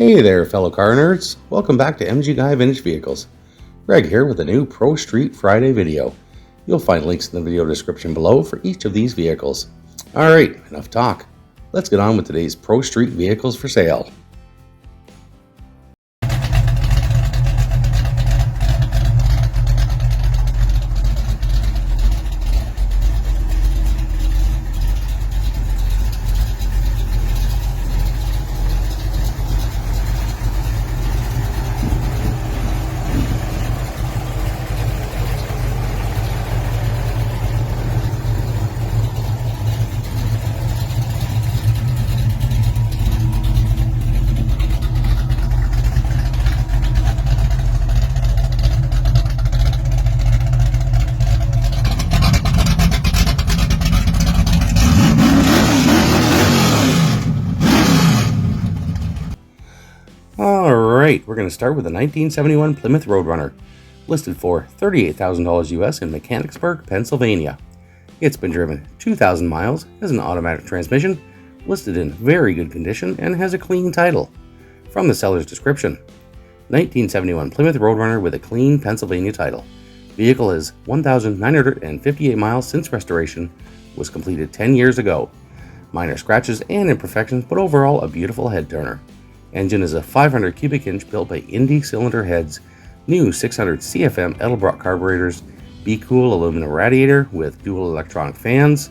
Hey there, fellow car nerds. Welcome back to MG Guy Vintage Vehicles. Greg here with a new Pro Street Friday video. You'll find links in the video description below for each of these vehicles. Alright, enough talk. Let's get on with today's Pro Street vehicles for sale. Alright, we're going to start with a 1971 Plymouth Roadrunner, listed for $38,000 US in Mechanicsburg, Pennsylvania. It's been driven 2,000 miles, has an automatic transmission, listed in very good condition, and has a clean title. From the seller's description, 1971 Plymouth Roadrunner with a clean Pennsylvania title. Vehicle is 1,958 miles since restoration, was completed 10 years ago. Minor scratches and imperfections, but overall a beautiful head turner. Engine is a 500 cubic inch built by Indy cylinder heads, new 600 CFM Edelbrock carburetors, Be-Cool aluminum radiator with dual electronic fans,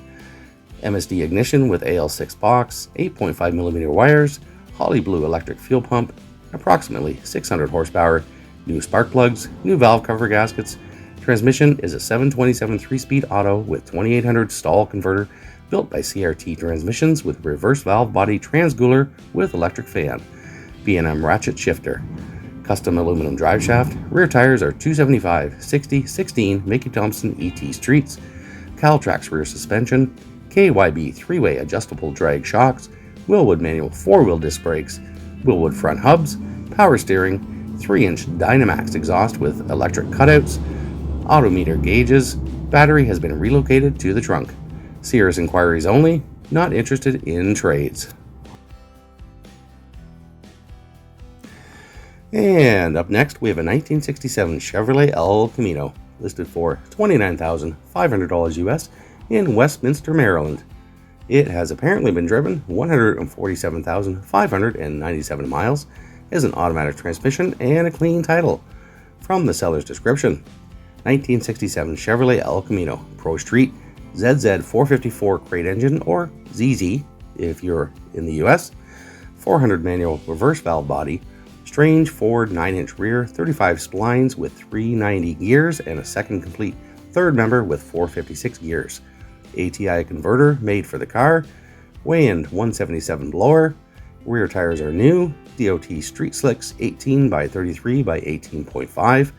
MSD ignition with AL6 box, 8.5mm wires, Holly Blue electric fuel pump, approximately 600 horsepower, new spark plugs, new valve cover gaskets. Transmission is a 727 3-speed auto with 2800 stall converter built by CRT Transmissions with reverse valve body transcooler with electric fan. B&M ratchet shifter, custom aluminum drive shaft, rear tires are 275, 60, 16 Mickey Thompson ET Streets, Caltrax rear suspension, KYB 3-way adjustable drag shocks, Willwood manual 4-wheel disc brakes, Willwood front hubs, power steering, 3-inch Dynamax exhaust with electric cutouts, odometer gauges, battery has been relocated to the trunk. Sears inquiries only, not interested in trades. And up next, we have a 1967 Chevrolet El Camino, listed for $29,500 US in Westminster, Maryland. It has apparently been driven 147,597 miles, has an automatic transmission, and a clean title. From the seller's description, 1967 Chevrolet El Camino, Pro Street, ZZ454 crate engine, or ZZ if you're in the US, 400 manual reverse valve body, strange Ford 9-inch rear, 35 splines with 390 gears, and a second complete third member with 456 gears. ATI converter made for the car, weigh-in 177 blower, rear tires are new, DOT street slicks 18 by 33 by 18.5.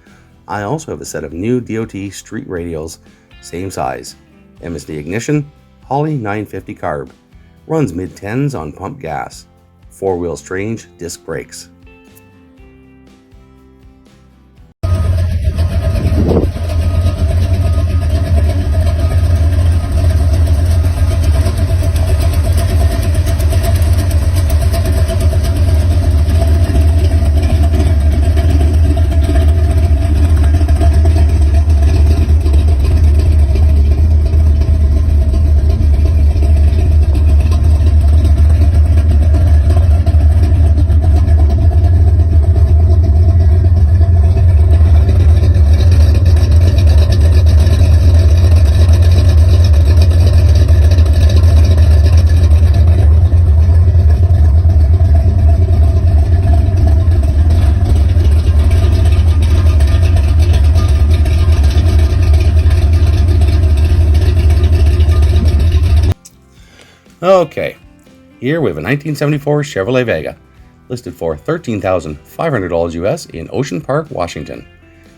I also have a set of new DOT street radials, same size. MSD ignition, Holly 950 carb, runs mid-10s on pump gas, 4-wheel strange disc brakes. Okay, here we have a 1974 Chevrolet Vega, listed for $13,500 US in Ocean Park, Washington.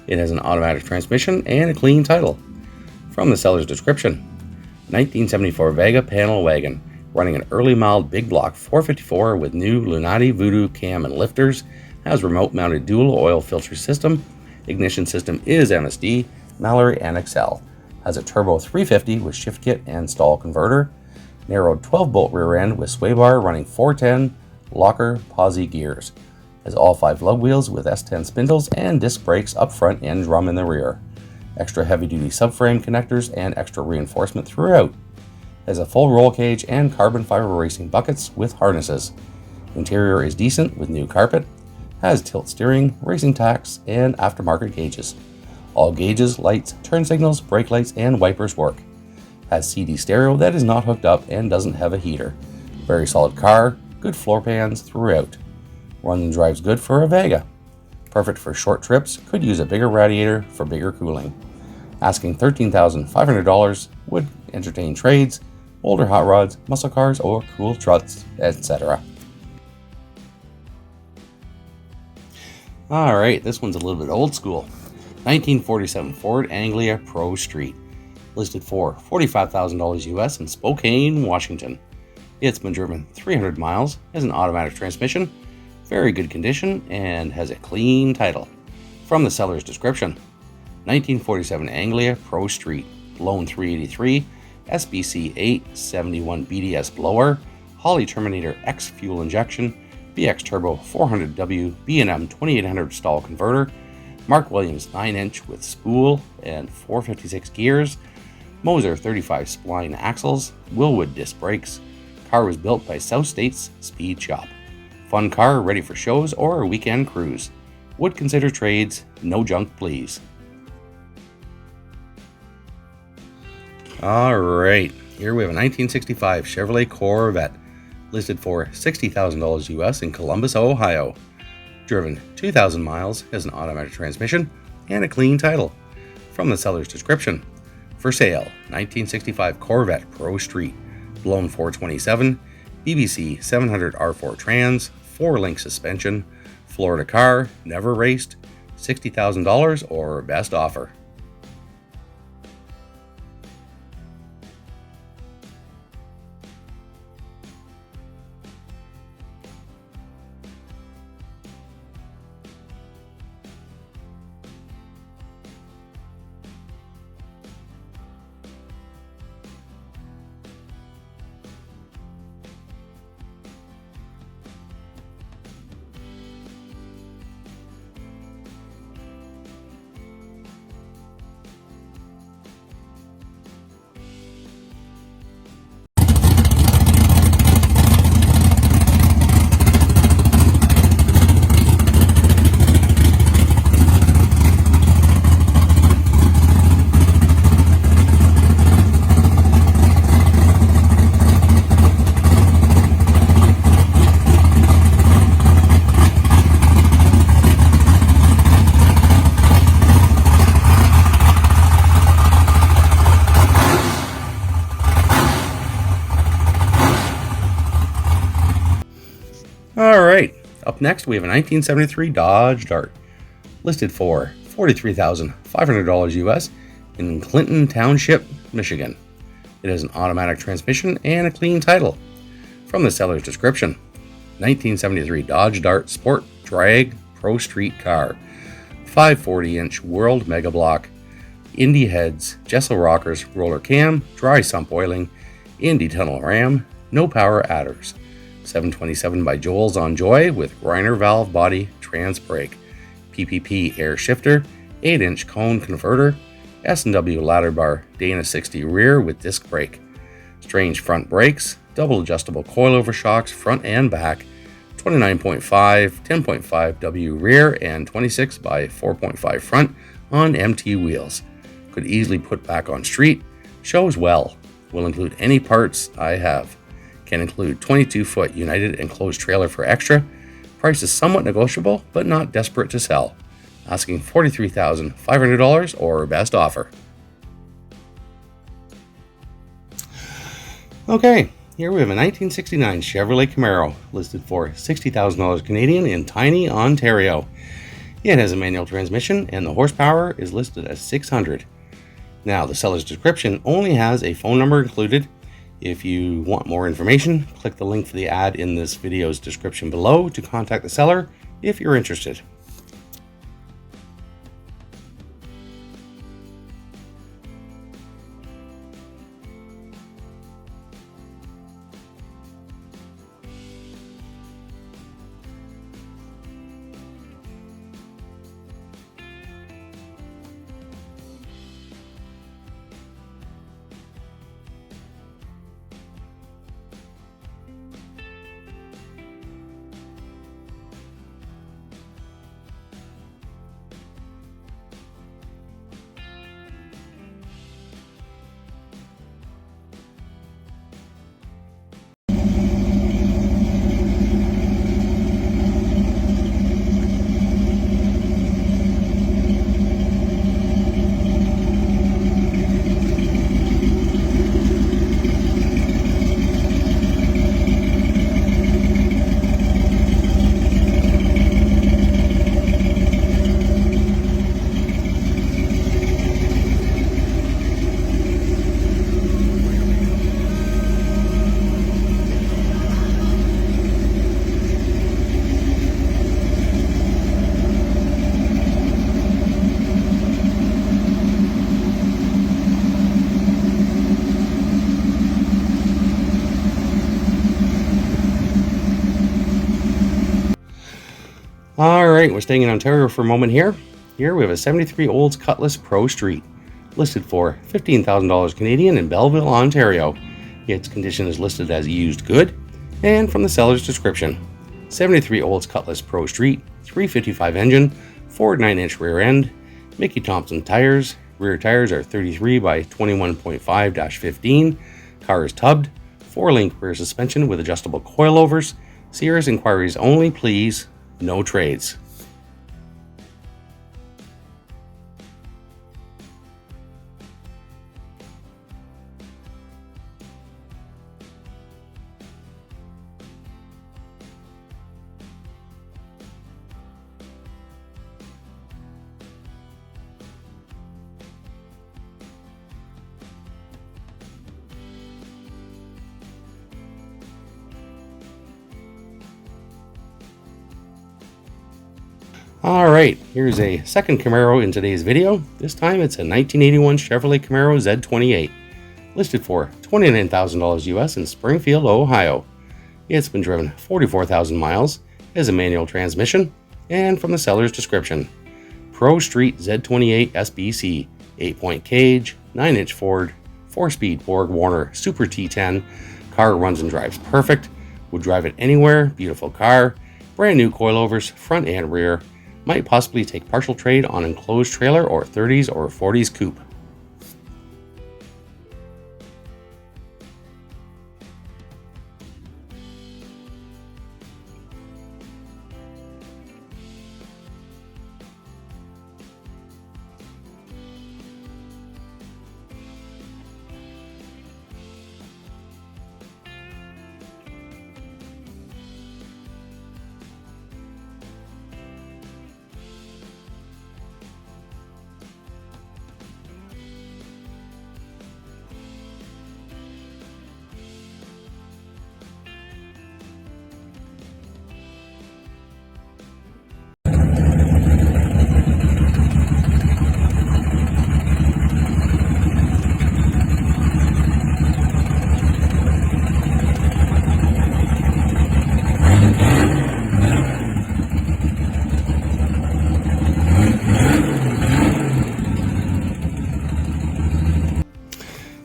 It has an automatic transmission and a clean title. From the seller's description, 1974 Vega panel wagon, running an early mild big block 454 with new Lunati Voodoo cam and lifters, has remote mounted dual oil filter system, ignition system is MSD, Mallory and Excel, has a turbo 350 with shift kit and stall converter, narrowed 12-bolt rear end with sway bar running 410 locker posi gears, Has all 5 lug wheels with S10 spindles and disc brakes up front and drum in the rear. Extra heavy-duty subframe connectors and extra reinforcement throughout. Has a full roll cage and carbon fiber racing buckets with harnesses. Interior is decent with new carpet. Has tilt steering, racing tacks, and aftermarket gauges. All gauges, lights, turn signals, brake lights, and wipers work. Has CD stereo that is not hooked up and doesn't have a heater. Very solid car, good floor pans throughout. Runs and drives good for a Vega. Perfect for short trips, could use a bigger radiator for bigger cooling. Asking $13,500, would entertain trades, older hot rods, muscle cars, or cool trucks, etc. Alright, this one's a little bit old school. 1947 Ford Anglia Pro Street. Listed for $45,000 US in Spokane, Washington. It's been driven 300 miles, has an automatic transmission, very good condition, and has a clean title. From the seller's description: 1947 Anglia Pro Street, Loan 383, SBC 871 BDS blower, Holley Terminator X fuel injection, BX Turbo 400W B&M 2800 stall converter, Mark Williams 9-inch with spool and 456 gears, Moser 35 spline axles, Willwood disc brakes. Car was built by South States Speed Shop. Fun car ready for shows or a weekend cruise. Would consider trades, no junk please. Alright, here we have a 1965 Chevrolet Corvette. Listed for $60,000 US in Columbus, Ohio. Driven 2,000 miles, has an automatic transmission, and a clean title. From the seller's description: for sale, 1965 Corvette Pro Street, blown 427, BBC 700 R4 trans, 4-link suspension, Florida car, never raced, $60,000 or best offer. Alright, up next we have a 1973 Dodge Dart. Listed for $43,500 US in Clinton Township, Michigan. It has an automatic transmission and a clean title. From the seller's description: 1973 Dodge Dart Sport Drag Pro Street car. 540-inch World Mega Block, Indy heads, Jessel rockers, roller cam, dry sump oiling, Indy tunnel ram, no power adders. 727 by Joel's on Joy with Griner valve body, trans brake, PPP air shifter, 8-inch cone converter, S&W ladder bar, Dana 60 rear with disc brake, strange front brakes, double adjustable coilover shocks front and back, 29.5, 10.5 W rear, and 26 by 4.5 front on MT wheels. Could easily put back on street. Shows well. Will include any parts I have. Can include 22-foot United enclosed trailer for extra. Price is somewhat negotiable, but not desperate to sell. Asking $43,500 or best offer. Okay, here we have a 1969 Chevrolet Camaro, listed for $60,000 Canadian in Tiny, Ontario. It has a manual transmission and the horsepower is listed as 600. Now, the seller's description only has a phone number included. If you want more information, click the link for the ad in this video's description below to contact the seller if you're interested. Alright, we're staying in Ontario for a moment here. Here we have a 73 Olds Cutlass Pro Street, listed for $15,000 Canadian in Belleville, Ontario. Its condition is listed as used good, and from the seller's description, 73 Olds Cutlass Pro Street, 355 engine, Ford 9-inch rear end, Mickey Thompson tires, rear tires are 33 by 21.5-15, car is tubbed, 4-link rear suspension with adjustable coilovers. Serious inquiries only, please, no trades. Alright, here's a second Camaro in today's video. This time it's a 1981 Chevrolet Camaro Z28, listed for $29,000 US in Springfield, Ohio. It's been driven 44,000 miles, has a manual transmission, and from the seller's description, Pro Street Z28 SBC, 8-point cage, 9-inch Ford, 4-speed Borg Warner Super T10, car runs and drives perfect, would drive it anywhere, beautiful car, brand new coilovers, front and rear, might possibly take partial trade on enclosed trailer or 30s or 40s coupe.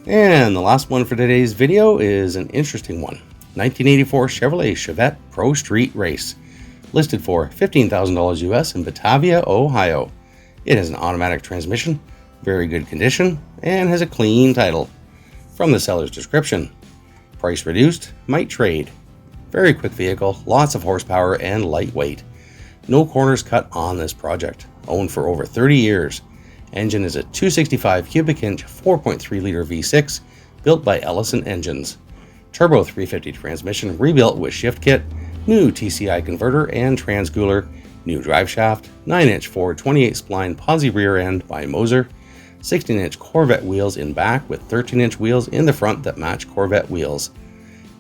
And the last one for today's video is an interesting one. 1984 Chevrolet Chevette Pro Street Race, listed for $15,000 US in Batavia, Ohio. It has an automatic transmission, very good condition, and has a clean title. From the seller's description, price reduced, might trade. Very quick vehicle, lots of horsepower and lightweight. No corners cut on this project. Owned for over 30 years. Engine is a 265 cubic inch 4.3 liter V6 built by Ellison Engines. Turbo 350 transmission rebuilt with shift kit, new TCI converter and transcooler, new drive shaft, 9-inch Ford 28 spline posi rear end by Moser, 16-inch Corvette wheels in back with 13-inch wheels in the front that match Corvette wheels.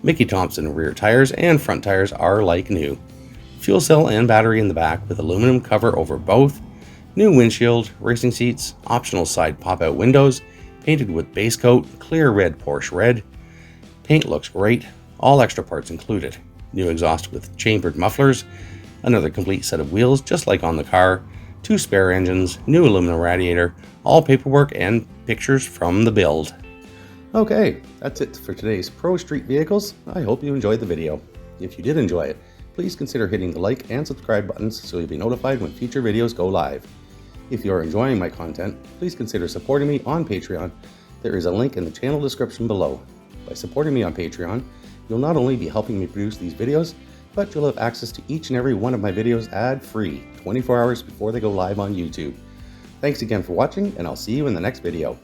Mickey Thompson rear tires and front tires are like new. Fuel cell and battery in the back with aluminum cover over both. New windshield, racing seats, optional side pop-out windows, painted with base coat, clear red Porsche red. Paint looks great, all extra parts included. New exhaust with chambered mufflers, another complete set of wheels just like on the car, 2 spare engines, new aluminum radiator, all paperwork and pictures from the build. Okay, that's it for today's Pro Street Vehicles. I hope you enjoyed the video. If you did enjoy it, please consider hitting the like and subscribe buttons so you'll be notified when future videos go live. If you are enjoying my content, please consider supporting me on Patreon. There is a link in the channel description below. By supporting me on Patreon, you'll not only be helping me produce these videos, but you'll have access to each and every one of my videos ad-free, 24 hours before they go live on YouTube. Thanks again for watching, and I'll see you in the next video.